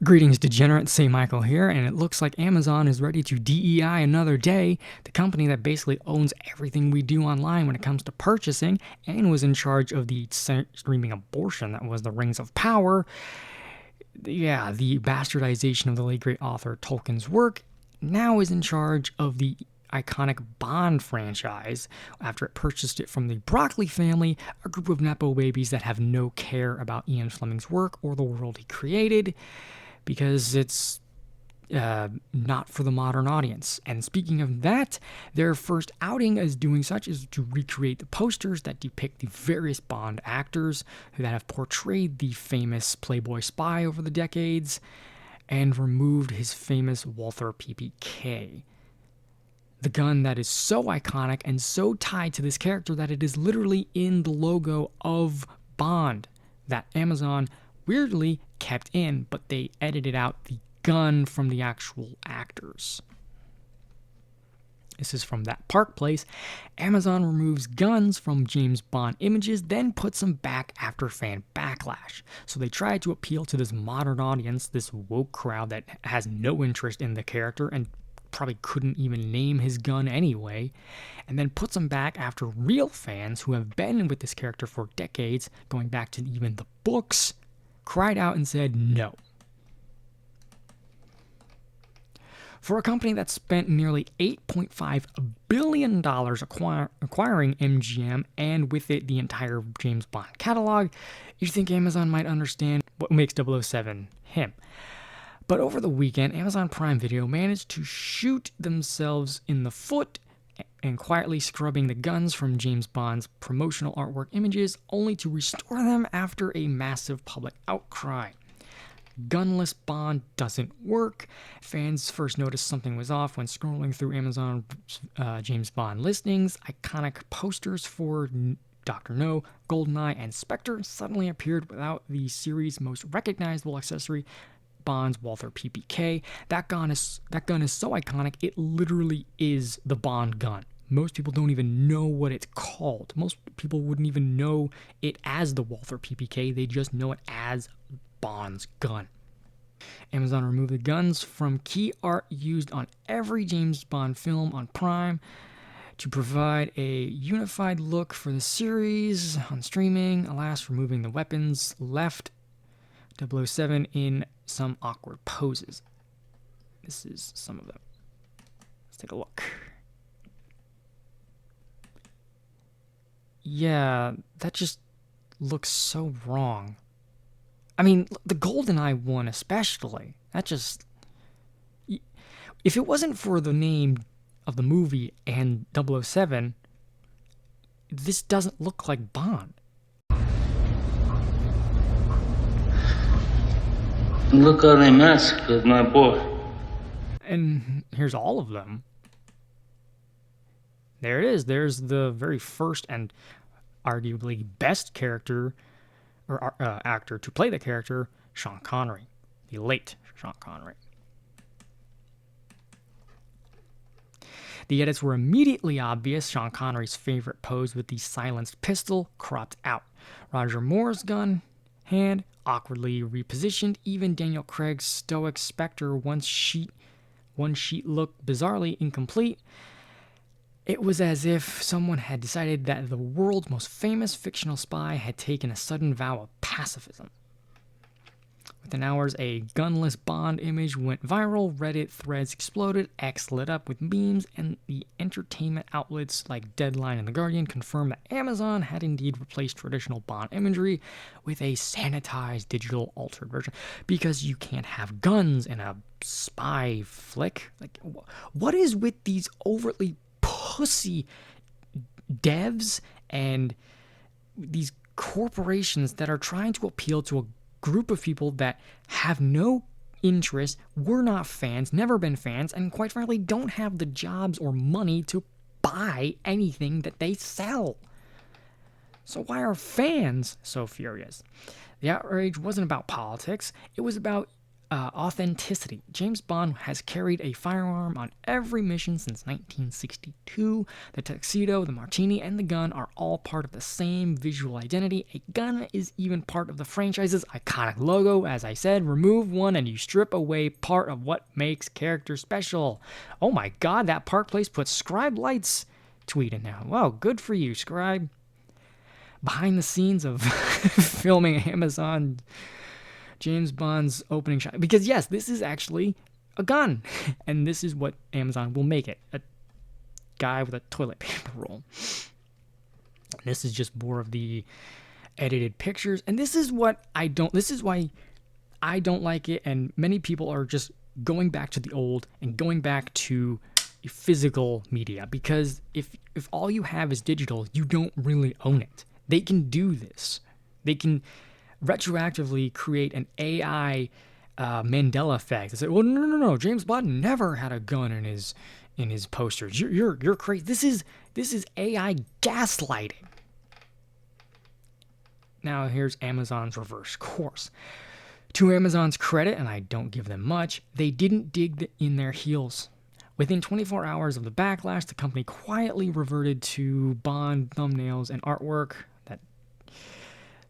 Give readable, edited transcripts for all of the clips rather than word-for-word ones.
Greetings, degenerates. St. Michael here, and it looks like Amazon is ready to DEI another day, the company that basically owns everything we do online when it comes to purchasing and was in charge of the streaming abortion that was the Rings of Power. Yeah, the bastardization of the late great author Tolkien's work, now is in charge of the iconic Bond franchise after it purchased it from the Broccoli family, a group of Nepo babies that have no care about Ian Fleming's work or the world he created, because it's not for the modern audience. And speaking of that, their first outing as doing such is to recreate the posters that depict the various Bond actors that have portrayed the famous Playboy spy over the decades and removed his famous Walther PPK. The gun that is so iconic and so tied to this character that it is literally in the logo of Bond that Amazon weirdly kept in, but they edited out the gun from the actual actors. This is from That Park Place. Amazon removes guns from James Bond images, then puts them back after fan backlash. So they tried to appeal to this modern audience, this woke crowd that has no interest in the character and probably couldn't even name his gun anyway, and then puts them back after real fans who have been with this character for decades, going back to even the books, cried out and said no. For a company that spent nearly $8.5 billion acquiring MGM and with it the entire James Bond catalog, you'd think Amazon might understand what makes 007 him. But over the weekend, Amazon Prime Video managed to shoot themselves in the foot and quietly scrubbing the guns from James Bond's promotional artwork images, only to restore them after a massive public outcry. Gunless Bond doesn't work. Fans first noticed something was off when scrolling through Amazon James Bond listings. Iconic posters for Dr. No, GoldenEye, and Spectre suddenly appeared without the series' most recognizable accessory, Bond's Walther PPK. That gun is so iconic, it literally is the Bond gun. Most people don't even know what it's called. Most people wouldn't even know it as the Walther PPK. They just know it as Bond's gun. Amazon removed the guns from key art used on every James Bond film on Prime to provide a unified look for the series on streaming. Alas, removing the weapons left 007 in some awkward poses. This is some of them. Let's take a look. Yeah, that just looks so wrong. I mean, the GoldenEye one especially. That just... If it wasn't for the name of the movie and 007, this doesn't look like Bond. Look how they massacred my boy. And here's all of them. There it is. There's the very first and arguably best character or actor to play the character, Sean Connery, the late Sean Connery. The edits were immediately obvious. Sean Connery's favorite pose with the silenced pistol cropped out. Roger Moore's gun hand awkwardly repositioned. Even Daniel Craig's stoic Spectre one sheet looked bizarrely incomplete. It was as if someone had decided that the world's most famous fictional spy had taken a sudden vow of pacifism. Within hours, a gunless Bond image went viral, Reddit threads exploded, X lit up with memes, and the entertainment outlets like Deadline and The Guardian confirmed that Amazon had indeed replaced traditional Bond imagery with a sanitized digital altered version, because you can't have guns in a spy flick. Like, what is with these overtly pussy devs and these corporations that are trying to appeal to a group of people that have no interest, were not fans, never been fans, and quite frankly don't have the jobs or money to buy anything that they sell? So why are fans so furious? The outrage wasn't about politics, it was about authenticity. James Bond has carried a firearm on every mission since 1962. The tuxedo, the martini, and the gun are all part of the same visual identity. A gun is even part of the franchise's iconic logo. As I said, remove one and you strip away part of what makes characters special. Oh my god, that Park Place puts Scribe Lights tweet in now. Wow, good for you, Scribe. Behind the scenes of filming Amazon James Bond's opening shot. Because yes, this is actually a gun. And this is what Amazon will make it. A guy with a toilet paper roll. This is just more of the edited pictures. And this is why I don't like it. And many people are just going back to the old and going back to physical media. Because if all you have is digital, you don't really own it. They can do this. They can retroactively create an AI Mandela effect. They say, well, no. James Bond never had a gun in his posters. You're crazy. This is AI gaslighting. Now here's Amazon's reverse course. To Amazon's credit, and I don't give them much, they didn't dig in their heels. Within 24 hours of the backlash, the company quietly reverted to Bond thumbnails and artwork.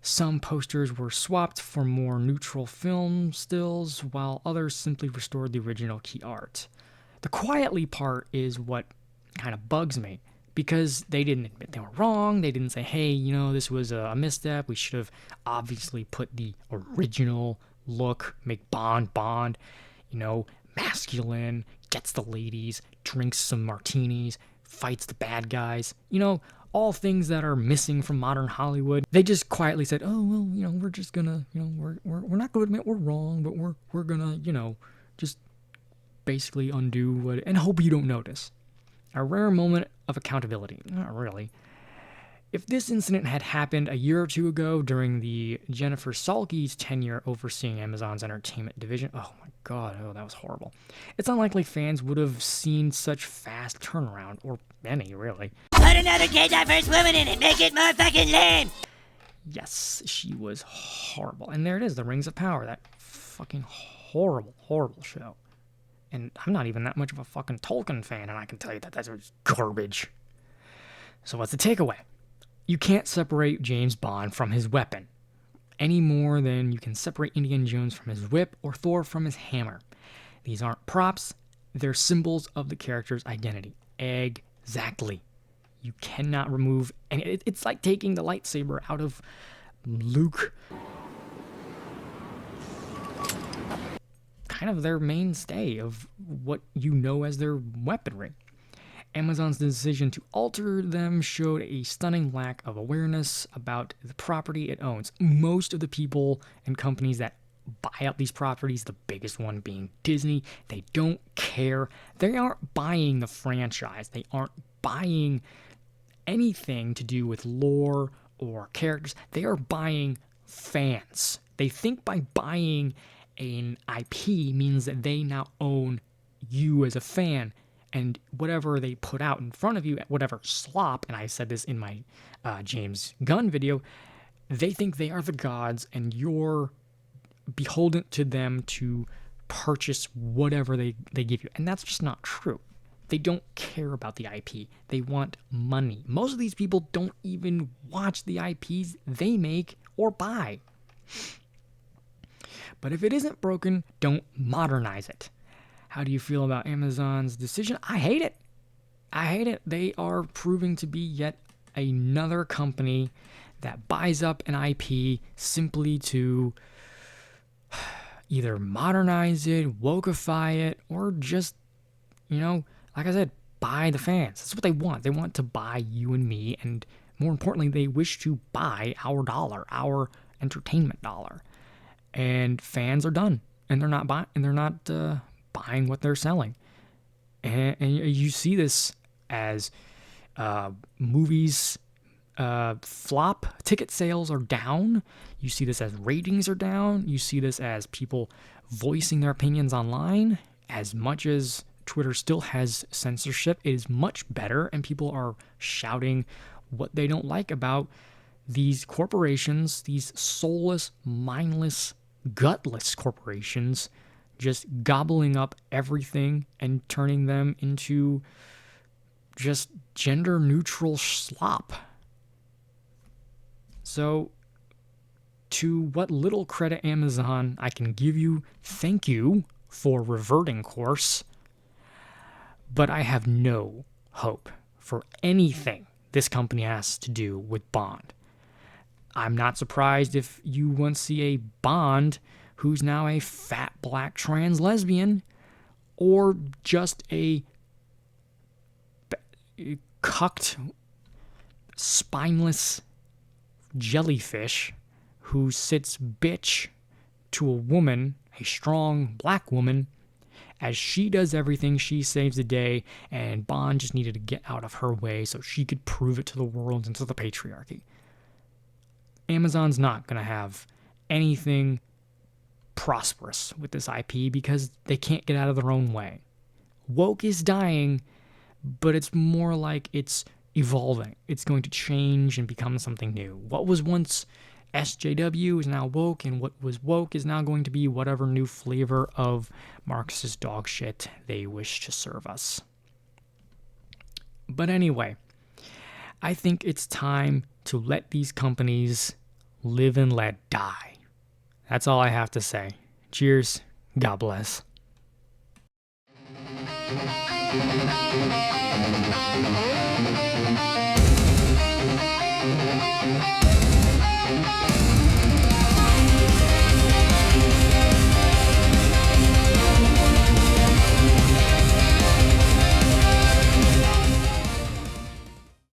Some posters were swapped for more neutral film stills, while others simply restored the original key art. The quietly part is what kind of bugs me, because they didn't admit they were wrong. They didn't say, hey, this was a misstep. We should have obviously put the original look, make Bond, masculine, gets the ladies, drinks some martinis, fights the bad guys, all things that are missing from modern Hollywood. They just quietly said, oh, well, we're just gonna, we're not gonna admit we're wrong, but we're gonna, just basically undo what, and hope you don't notice. A rare moment of accountability. Not really. If this incident had happened a year or two ago during the Jennifer Salke's tenure overseeing Amazon's entertainment division, oh my god, that was horrible. It's unlikely fans would have seen such fast turnaround, or any, really. Put another gay diverse woman in it, make it more fucking lame! Yes, she was horrible. And there it is, The Rings of Power, that fucking horrible show. And I'm not even that much of a fucking Tolkien fan, and I can tell you that that's garbage. So what's the takeaway? You can't separate James Bond from his weapon, any more than you can separate Indiana Jones from his whip or Thor from his hammer. These aren't props, they're symbols of the character's identity. Exactly. You cannot remove, and it's like taking the lightsaber out of Luke. Kind of their mainstay of what as their weaponry. Amazon's decision to alter them showed a stunning lack of awareness about the property it owns. Most of the people and companies that buy up these properties, the biggest one being Disney, they don't care. They aren't buying the franchise. They aren't buying anything to do with lore or characters. They are buying fans. They think by buying an IP means that they now own you as a fan. And whatever they put out in front of you, whatever slop, and I said this in my James Gunn video, they think they are the gods and you're beholden to them to purchase whatever they give you. And that's just not true. They don't care about the IP. They want money. Most of these people don't even watch the IPs they make or buy. But if it isn't broken, don't modernize it. How do you feel about Amazon's decision? I hate it. They are proving to be yet another company that buys up an IP simply to either modernize it, wokeify it, or just, like I said, buy the fans. That's what they want. They want to buy you and me, and more importantly, they wish to buy our dollar, our entertainment dollar. And fans are done, and they're not buying what they're selling. And you see this as movies flop, ticket sales are down. You see this as ratings are down. You see this as people voicing their opinions online. As much as Twitter still has censorship, it is much better, and people are shouting what they don't like about these corporations, these soulless, mindless, gutless corporations, just gobbling up everything and turning them into just gender neutral slop. So, to what little credit Amazon I can give you, thank you for reverting course. But I have no hope for anything this company has to do with Bond. I'm not surprised if you once see a Bond who's now a fat black trans lesbian, or just a cucked, spineless jellyfish who sits bitch to a woman, a strong black woman, as she does everything. She saves the day, and Bond just needed to get out of her way so she could prove it to the world and to the patriarchy. Amazon's not going to have anything prosperous with this IP because they can't get out of their own way. Woke is dying, but it's more like it's evolving. It's going to change and become something new. What was once SJW is now woke, and what was woke is now going to be whatever new flavor of Marxist dog shit they wish to serve us. But anyway, I think it's time to let these companies live and let die. That's all I have to say. Cheers. God bless.